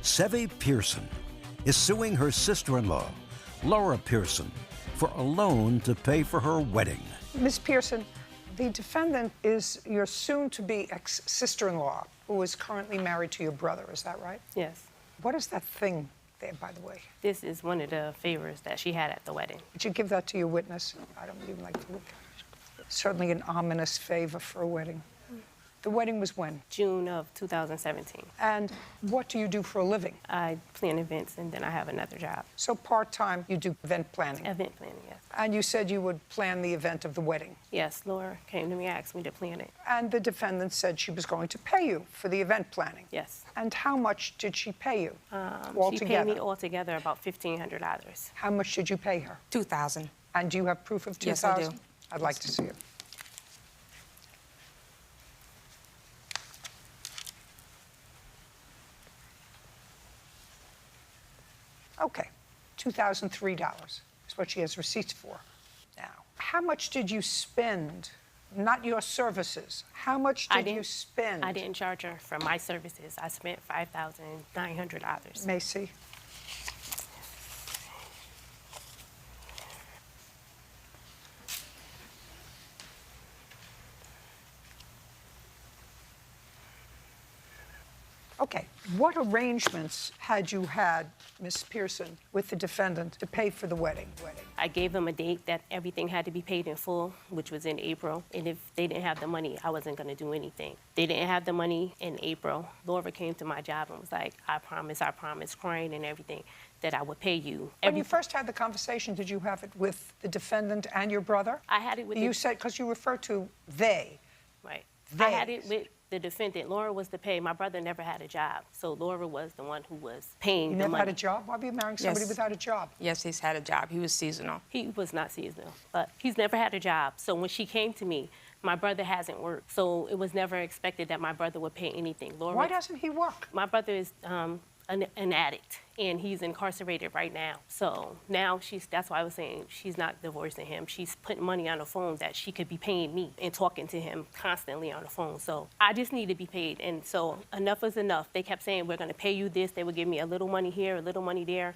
Sevy Pearson is suing her sister-in-law, Laura Pearson, for a loan to pay for her wedding. Ms. Pearson, the defendant is your soon-to-be ex-sister-in-law, who is currently married to your brother. Is that right? Yes. What is that thing there, by the way? This is one of the favors that she had at the wedding. Did you give that to your witness? I don't even like to look at it. Certainly an ominous favor for a wedding. The wedding was when? June of 2017. And what do you do for a living? I plan events and then I have another job. So part-time, you do event planning. Event planning, yes. And you said you would plan the event of the wedding. Yes, Laura came to me and asked me to plan it. And the defendant said she was going to pay you for the event planning. Yes. And how much did she pay you She paid me altogether about $1,500. How much did you pay her? $2,000. And do you have proof of $2,000? Yes, I do. I'd like to see it. Okay, $2,003 is what she has receipts for. Now, how much did you spend? Not your services. How much did you spend? I didn't charge her for my services. I spent $5,900. Macy? Okay, what arrangements had you had, Ms. Pearson, with the defendant to pay for the wedding? I gave them a date that everything had to be paid in full, which was in April. And if they didn't have the money, I wasn't going to do anything. They didn't have the money in April. Laura came to my job and was like, I promise, crying and everything, that I would pay you. When you first had the conversation, did you have it with the defendant and your brother? I had it with You said, because you refer to they. Right. They. I had it with the defendant. Laura was the pay. My brother never had a job, so Laura was the one who was paying You the never money. had a job? Why were you marrying somebody Yes. without a job? Yes, he's had a job. He was seasonal. He was not seasonal, but he's never had a job. So when she came to me, my brother hasn't worked, so it was never expected that my brother would pay anything. Laura, Why doesn't he work? my brother is an addict, and he's incarcerated right now. So now that's why I was saying she's not divorcing him. She's putting money on the phone that she could be paying me and talking to him constantly on the phone. So I just need to be paid. And so enough is enough. They kept saying, we're going to pay you this. They would give me a little money here, a little money there.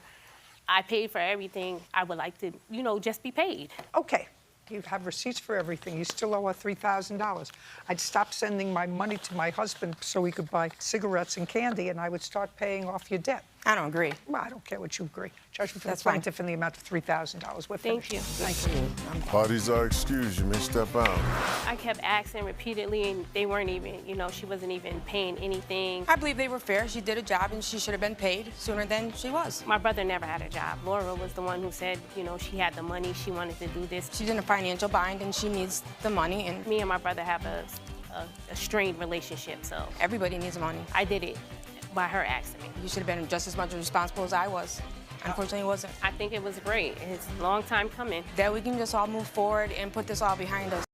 I paid for everything. I would like to, just be paid. Okay, you have receipts for everything. You still owe her $3,000. I'd stop sending my money to my husband so he could buy cigarettes and candy, and I would start paying off your debt. I don't agree. Well, I don't care what you agree. Judgment for the That's fine. plaintiff in the amount of $3,000. We're Thank finished. you. Thank you. Parties are excused. You may step out. I kept asking repeatedly, and they weren't even, she wasn't even paying anything. I believe they were fair. She did a job, and she should have been paid sooner than she was. My brother never had a job. Laura was the one who said, she had the money, she wanted to do this. She's in a financial bind, and she needs the money, and Me and my brother have a strained relationship, so everybody needs money. I did it by her asking me. You should have been just as much responsible as I was. Unfortunately, it wasn't. I think it was great. It's a long time coming. That we can just all move forward and put this all behind us.